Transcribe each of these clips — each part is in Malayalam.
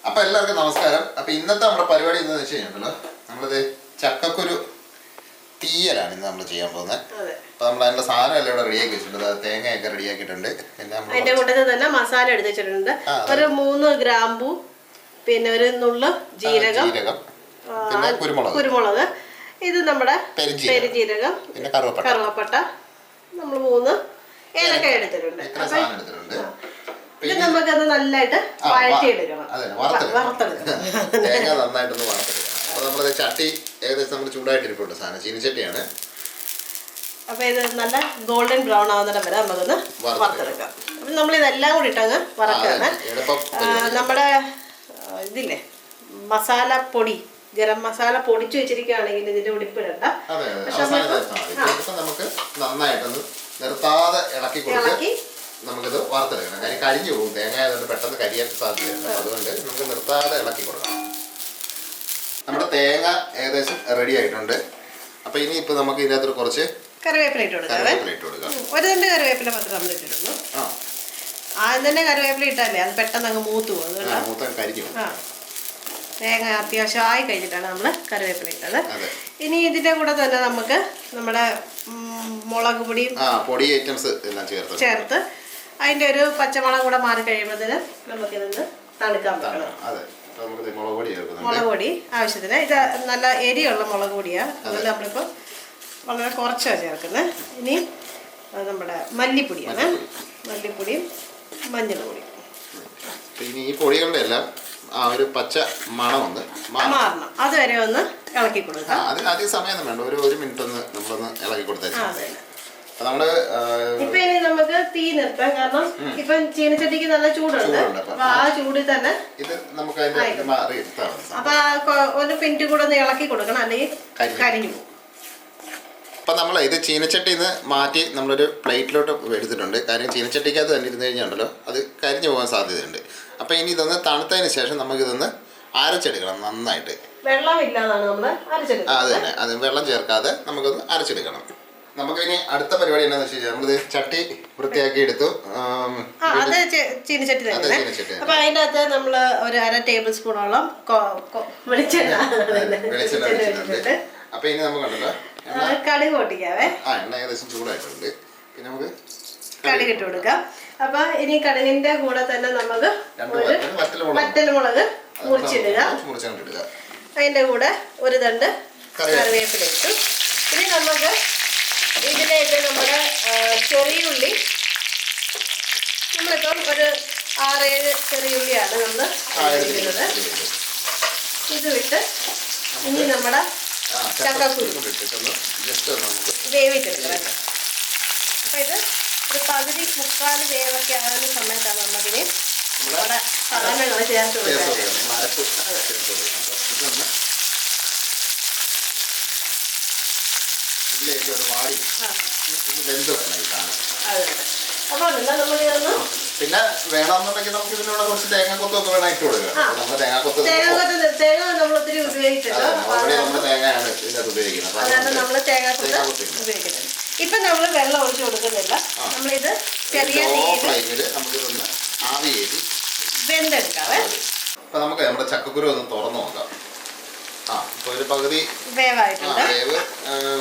അപ്പോൾ എല്ലാവർക്കും നമസ്കാരം. അപ്പോൾ ഇന്നത്തെ നമ്മുടെ പരിപാടി എന്താണെന്ന് വെച്ച് കഴിഞ്ഞാൽ നമ്മളിത് ചക്കക്കുരു തീയലാണ് ഇന്ന് നമ്മൾ ചെയ്യാൻ പോകുന്നത്. അപ്പോൾ നമ്മൾ അതിൻ്റെ സാധനം എല്ലാം ഇവിടെ റെഡിയാക്കി വെച്ചിട്ടുണ്ട്. തേങ്ങയൊക്കെ റെഡിയാക്കിയിട്ടുണ്ട്. പിന്നെ അതിൻ്റെ കൂട്ടത്തിൽ തന്നെ മസാല എടുത്ത് വെച്ചിട്ടുണ്ട്. ഒരു 3 ഗ്രാമ്പൂ, പിന്നെ ഒരു നുള്ള് ജീരകം, പിന്നെ കുരുമുളക്, ഇത് നമ്മുടെ പെരുജീരകം, പിന്നെ കറുവപ്പട്ട, നമ്മൾ 3 ഏലക്ക എടുത്തിട്ടുണ്ട്. ഇത് നമുക്കത് നല്ലതായിട്ട് വഴറ്റിയെടുക്കണം, വറുത്തെടുക്കണം. തേങ്ങ നന്നായിട്ടൊന്ന് വറുത്തെടുക്കണം. അപ്പോൾ നമ്മളത് ചട്ടി ഏകദേശം നമ്മൾ ചൂടായിട്ടിരിപ്പുണ്ട്. സാധനം ചീനിച്ചട്ടിയാണ്. അപ്പോൾ ഇത് നല്ല ഗോൾഡൻ ബ്രൗൺ ആവുന്നിടം വരെ നമുക്കൊന്ന് വറുത്തെടുക്കാം. അപ്പം നമ്മളിതെല്ലാം കൂടി ഇട്ടങ്ങ് വറക്കാണ്. നമ്മുടെ ഇതില്ലേ മസാല പൊടി, ഗരം മസാല പൊടിച്ചു വെച്ചിരിക്കുകയാണെങ്കിൽ ഇതിൻ്റെ ഉടിപ്പിടണ്ട. പക്ഷെ നമുക്ക് നന്നായിട്ടൊന്ന് നിർത്താതെ ഇളക്കി കൊടുത്ത് നമുക്കിത് വറുത്തെടുക്കണം. കാര്യം കരിഞ്ഞു പോകും. തേങ്ങ ആയതുകൊണ്ട് പെട്ടെന്ന് കരിയാൻ സാധ്യതയുണ്ട്. അതുകൊണ്ട് നമുക്ക് നിർത്താതെ ഇളക്കി കൊടുക്കണം. നമ്മുടെ തേങ്ങ ഏകദേശം റെഡി ആയിട്ടുണ്ട്. അപ്പോൾ ഇനി ഇപ്പോൾ നമുക്ക് ഇതിനകത്ത് കുറച്ച് കറിവേപ്പില ഇട്ട് കൊടുക്കാം. ഒരു തണ്ട് കറിവേപ്പില മാത്രം നമ്മൾ ഇട്ടിട്ടുള്ളൂ. ആദ്യം തന്നെ കറിവേപ്പില ഇട്ടാലേ അത് പെട്ടെന്ന് അങ്ങ് മൂത്ത് പോകും. തേങ്ങ അത്യാവശ്യമായി കഴിഞ്ഞിട്ടാണ് നമ്മൾ കറിവേപ്പില ഇട്ടത്. ഇനി ഇതിൻ്റെ കൂടെ തന്നെ നമുക്ക് നമ്മുടെ മുളക് പൊടിയും പൊടി ഐറ്റംസ് എല്ലാം ചേർത്ത് അതിൻ്റെ ഒരു പച്ചമണം കൂടെ മാറി കഴിയുമ്പോഴത്തേന് നമുക്കിതൊന്ന് തണുക്കാൻ പറ്റണം. മുളക് പൊടി ആവശ്യത്തിന്. ഇത് നല്ല എരിയുള്ള മുളക് പൊടിയാണ്. അതുകൊണ്ട് നമ്മളിപ്പോൾ വളരെ കുറച്ചാണ് ചേർക്കുന്നത്. ഇനി നമ്മുടെ മല്ലിപ്പൊടിയാണ്. മല്ലിപ്പൊടിയും മഞ്ഞൾ പൊടിയും. ഇനി ഈ പൊടികളുടെ എല്ലാം ആ ഒരു പച്ച മണം ഒന്ന് മാറണം. അതുവരെ ഒന്ന് ഇളക്കി കൊടുക്കാം. അധികം സമയം വേണ്ട. ഒരു മിനിറ്റ് ഒന്ന് നമ്മളൊന്ന് ഇളക്കി കൊടുത്താൽ ഇപ്പൊ ഇനി നമുക്ക് തീ നിർത്താം. കാരണം ഇപ്പൊ ചീനച്ചട്ടിക്ക് നല്ല ചൂടുണ്ട്. അപ്പൊ ആ ചൂടിൽ തന്നെ ഇത് നമുക്ക് അപ്പൊ ഒരു മിനിറ്റ് കൂടെ ഒന്ന് ഇളക്കി കൊടുക്കണം, അല്ലെങ്കിൽ കരിഞ്ഞു പോകും. അപ്പം നമ്മൾ ഇത് ചീനച്ചട്ടിയിൽ നിന്ന് മാറ്റി നമ്മളൊരു പ്ലേറ്റിലോട്ട് എടുത്തിട്ടുണ്ട്. കാര്യം ചീനച്ചട്ടിക്കകത്ത് തന്നെ ഇരുന്ന് കഴിഞ്ഞാണ്ടല്ലോ അത് കരിഞ്ഞു പോകാൻ സാധ്യതയുണ്ട്. അപ്പം ഇനി ഇതൊന്ന് തണുത്തതിന് ശേഷം നമുക്കിതൊന്ന് അരച്ചെടുക്കണം നന്നായിട്ട്. വെള്ളമില്ലാതാണ് നമ്മൾ അരച്ചെടുക്കുന്നത്. അത് തന്നെ, അത് വെള്ളം ചേർക്കാതെ നമുക്കൊന്ന് അരച്ചെടുക്കണം. നമുക്ക് ഇനി അടുത്ത പരിപാടി എന്താണെന്ന് വെച്ച് കഴിഞ്ഞാൽ നമ്മളിത് ചട്ടി വൃത്തിയാക്കി എടുത്തു. ചീനച്ചട്ടി തന്നെ. അപ്പൊ അതിൻ്റെ അകത്ത് നമ്മൾ ഒരു 1/2 ടേബിൾ സ്പൂണോളം വെളിച്ചെണ്ണ. അപ്പൊ ഇനി നമുക്കുണ്ടല്ലോ കടുക് പൊട്ടിക്കാവേ. എണ്ണ ഏകദേശം ചൂടായിട്ടുണ്ട്. പിന്നെ നമുക്ക് കടുക് ഇട്ട് കൊടുക്കാം. അപ്പൊ ഇനി കടുകിന്റെ കൂടെ തന്നെ നമുക്ക് വറ്റൽമുളക് മുറിച്ചിടുക. അതിന്റെ കൂടെ ഒരു തണ്ട് കറിവേപ്പില ഇട്ടു. ഇനി നമുക്ക് ഇതിലേക്ക് നമ്മുടെ ചെറിയ ഉള്ളി, നമ്മളിപ്പം ഒരു 6-7 ചെറിയ ഉള്ളിയാണ് നമ്മൾ ഇടുന്നത്. ഇത് വിട്ട് ഇനി നമ്മുടെ ചക്കക്കുരു വേവിച്ചെടുക്കണം. അപ്പം ഇത് ഒരു പകുതി 3/4 വേവൊക്കെ ആകുന്ന സമയത്താണ് നമുക്കിനി നമ്മുടെ സാധനങ്ങൾ ചേർത്ത് കൊടുക്കുന്നത്. അപ്പോൾ പിന്നെ വേണമെന്നുണ്ടെങ്കിൽ നമുക്ക് ഇതിനുള്ള കുറച്ച് തേങ്ങാക്കൊത്തൊക്കെ വേണം ഇട്ട് കൊടുക്കാം. തേങ്ങ നമ്മൾ ഒത്തിരി ഉപയോഗിച്ചിട്ട് തേങ്ങയാണ് ഇതിനകത്ത് ഉപയോഗിക്കുന്നത്. അതാണ് നമ്മൾ തേങ്ങാക്കൊത്ത് ഉപയോഗിക്കുന്നത്. ഇപ്പൊ നമ്മൾ വെള്ളം ഒഴിച്ചു കൊടുക്കുന്നില്ല. നമ്മളിത് ചെറിയ ഫ്ലെയിമിൽ നമുക്കിതൊന്ന് ആവി കയറ്റി വെന്തെടുക്കാവേ. അപ്പൊ നമുക്ക് നമ്മുടെ ചക്കക്കുരു ഒന്ന് തുറന്നു നോക്കാം. ഇപ്പൊ ഒരു പകുതി വേവായിട്ടുണ്ട്. വേവ്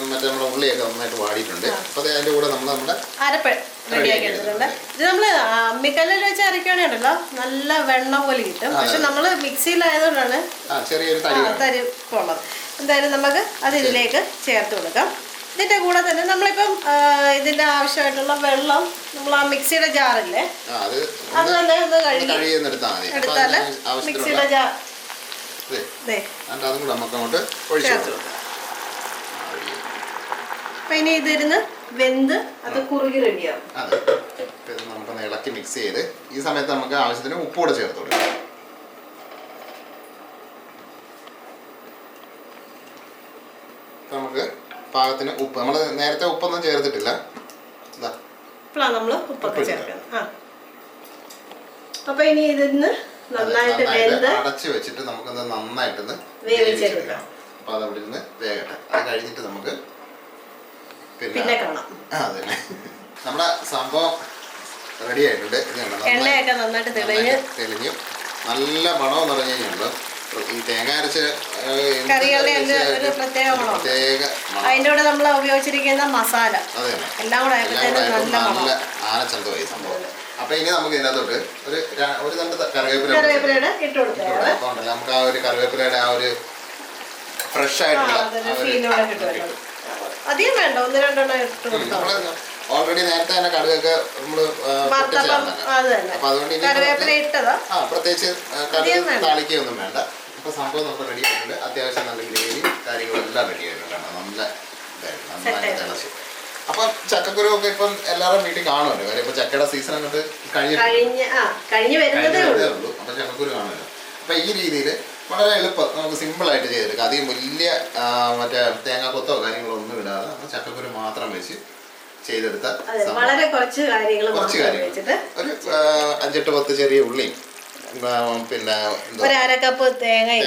മറ്റേ നമ്മുടെ ഉള്ളിയൊക്കെ നന്നായിട്ട് വാടിയിട്ടുണ്ട്. അപ്പൊ അതിന്റെ കൂടെ നമ്മൾ നമ്മുടെ അരപ്പ് റെഡിയാക്കി എടുത്തിട്ടുണ്ട്. ഇത് നമ്മള് അമ്മിക്കല്ലിൽ വെച്ച് അരക്കുകയാണെങ്കിലോ നല്ല വെണ്ണം പോലെ കിട്ടും. പക്ഷെ നമ്മള് മിക്സിയിലായതുകൊണ്ടാണ് ചെറിയൊരു തരിപ്പുള്ളത്. എന്തായാലും നമുക്ക് അത് ഇതിലേക്ക് ചേർത്ത് കൊടുക്കാം. ഇതിന്റെ കൂടെ തന്നെ നമ്മളിപ്പം ഇതിന്റെ ആവശ്യമായിട്ടുള്ള വെള്ളം നമ്മൾ ആ മിക്സിയുടെ ജാറില്ലേ അത് തന്നെ ഒന്ന് എടുത്താല് മിക്സിയുടെ ജാർ അപ്പൊ ഇനി ഇതിരുന്ന് വെന്ത് അത് കുറുകി റെഡിയാവും. നമുക്കൊന്ന് ഇളക്കി മിക്സ് ചെയ്ത് ഈ സമയത്ത് നമുക്ക് ആവശ്യത്തിന് ഉപ്പ് കൂടെ ചേർത്ത് കൊടുക്കാം. നമുക്ക് പാകത്തിന് ഉപ്പ്, നമ്മൾ നേരത്തെ ഉപ്പൊന്നും ചേർത്തിട്ടില്ല. നമ്മൾ ഉപ്പൊക്കെ ചേർക്കണം. അപ്പൊ ഇനി ഇതിന്ന് നന്നായിട്ട് അടച്ച് വെച്ചിട്ട് നമുക്കൊന്ന് നന്നായിട്ടൊന്ന് വേവിച്ചെടുക്കാം. അപ്പൊ അതവിടെ ഇരുന്ന് വേകട്ടെ. അത് കഴിഞ്ഞിട്ട് നമുക്ക് പിന്നെ കാണാം. അതന്നെ നമ്മുടെ സംഭവം റെഡി ആയിട്ടുണ്ട്. എണ്ണയൊക്കെ നന്നായിട്ട് തെളിഞ്ഞു നല്ല മണമെന്ന് പറഞ്ഞു കഴിഞ്ഞാൽ ഈ തേങ്ങ അരച്ച് കറികളുടെ ഒരു പ്രത്യേക അതിൻ്റെ കൂടെ നമ്മൾ ഉപയോഗിച്ചിരിക്കുന്ന മസാല എല്ലാം കൂടെ നല്ല ആനച്ചന്തമായി സംഭവം. അപ്പൊ ഇനി നമുക്ക് ഇതിനകത്തോട്ട് ഒരു രണ്ട് കറിവേപ്പിലയുടെ ഇട്ട് കൊടുക്കാം. നമുക്ക് ആ ഒരു കറിവേപ്പിലയുടെ ആ ഒരു ഫ്രഷ് ആയിട്ടുള്ള അധികം വേണ്ട, 1-2 ഇട്ട് കൊടുക്കാം. ഓൾറെഡി നേരത്തെ തന്നെ കടുകൊക്കെ നമ്മള് അപ്പൊ അതുകൊണ്ട് പ്രത്യേകിച്ച് കടുക് താളിക്കൊന്നും വേണ്ട. അപ്പൊ സംഭവം നമുക്ക് റെഡി ആയിട്ടുണ്ട്. അത്യാവശ്യം നല്ല ഗ്രേവി കാര്യങ്ങളെല്ലാം റെഡി ആയിട്ടുണ്ട്. നല്ല നന്നായി തിളച്ച്. അപ്പൊ ചക്കക്കുരു ഒക്കെ ഇപ്പം എല്ലാവരും വീട്ടിൽ കാണുമല്ലോ. കാര്യം ഇപ്പൊ ചക്കയുടെ സീസൺ അങ്ങോട്ട് കഴിഞ്ഞേ ഉള്ളൂ. അപ്പൊ ചക്കക്കുരു കാണുമല്ലോ. അപ്പൊ ഈ രീതിയിൽ വളരെ എളുപ്പം നമുക്ക് സിമ്പിൾ ആയിട്ട് ചെയ്തെടുക്കാം. അധികം വലിയ മറ്റേ തേങ്ങാ കൊത്തോ കാര്യങ്ങളോ ഒന്നും ഇടാതെ നമ്മൾ ചക്കക്കുരു മാത്രം വെച്ച് ചെയ്തെടുത്താൽ വളരെ കുറച്ച് കാര്യങ്ങൾ ഒരു 5-10 ചെറിയ ഉള്ളിയും പിന്നെ ഒരു 1/2 കപ്പ് തേങ്ങയും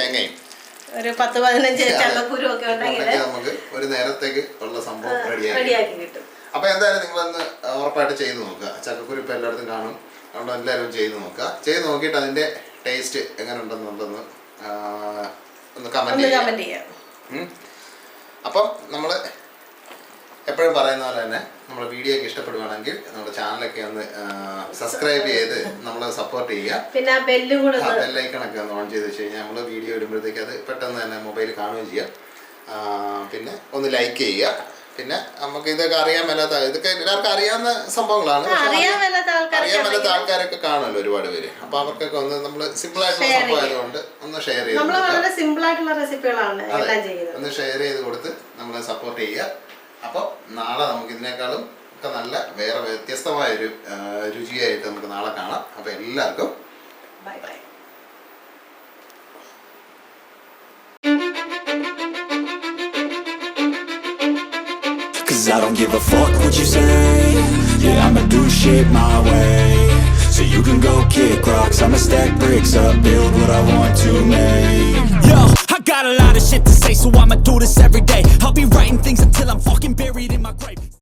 ഒരു 10-15 ചക്കക്കുരു ഒക്കെ ഉണ്ടെങ്കിൽ നമുക്ക് ഒരു നേരത്തേക്ക് ഉള്ള സംഭവം റെഡിയാക്കി കിട്ടും. അപ്പൊ എന്തായാലും നിങ്ങളൊന്ന് ഉറപ്പായിട്ട് ചെയ്ത് നോക്കുക. ചക്കക്കുരു ഇപ്പൊ എല്ലായിടത്തും കാണും. അതുകൊണ്ട് എല്ലാവരും ചെയ്ത് നോക്കുക. ചെയ്ത് നോക്കിയിട്ട് അതിന്റെ ടേസ്റ്റ് എങ്ങനെ ഉണ്ടെന്നുണ്ടെന്ന് ഒന്ന് കമന്റ് ചെയ്യാം. അപ്പം നമ്മൾ എപ്പോഴും പറയുന്ന പോലെ തന്നെ നമ്മുടെ വീഡിയോ ഒക്കെ ഇഷ്ടപ്പെടുവാണെങ്കിൽ നമ്മുടെ ചാനലൊക്കെ ഒന്ന് സബ്സ്ക്രൈബ് ചെയ്ത് നമ്മളെ സപ്പോർട്ട് ചെയ്യുക. പിന്നെ ബെല്ലൈക്കണൊക്കെ ഒന്ന് ഓൺ ചെയ്ത് വെച്ച് കഴിഞ്ഞാൽ നമ്മൾ വീഡിയോ ഇടുമ്പോഴത്തേക്ക് അത് പെട്ടെന്ന് തന്നെ മൊബൈലിൽ കാണുകയും ചെയ്യാം. പിന്നെ ഒന്ന് ലൈക്ക് ചെയ്യുക. പിന്നെ നമുക്ക് ഇതൊക്കെ അറിയാൻ മേലാത്ത ഇതൊക്കെ എല്ലാവർക്കും അറിയാവുന്ന സംഭവങ്ങളാണ്. അറിയാൻ മേലാത്ത ആൾക്കാരൊക്കെ കാണുമല്ലോ ഒരുപാട് പേര്. അപ്പൊ അവർക്കൊക്കെ ഒന്ന് നമ്മൾ സിമ്പിൾ ആയിട്ടുള്ള സംഭവം ആയതുകൊണ്ട് ഒന്ന് ഷെയർ ചെയ്ത് ഒന്ന് ഷെയർ ചെയ്ത് കൊടുത്ത് നമ്മളെ സപ്പോർട്ട് ചെയ്യുക. അപ്പോൾ നാളെ നമുക്ക് ഇതിനേക്കാളും ഒക്കെ നല്ല വേറെ വ്യത്യസ്തമായൊരു രുചിയായിട്ട് നമുക്ക് നാളെ കാണാം. അപ്പൊ എല്ലാവർക്കും bye bye. Cause I don't give a fuck what you say. Yeah, I'ma do shit my way. So you can go kick rocks, I'ma stack bricks up, build what I want to make. Yo, I got a lot of shit to say, so I'ma do this every day. I'll be writing things until I'm fucking buried in my grave.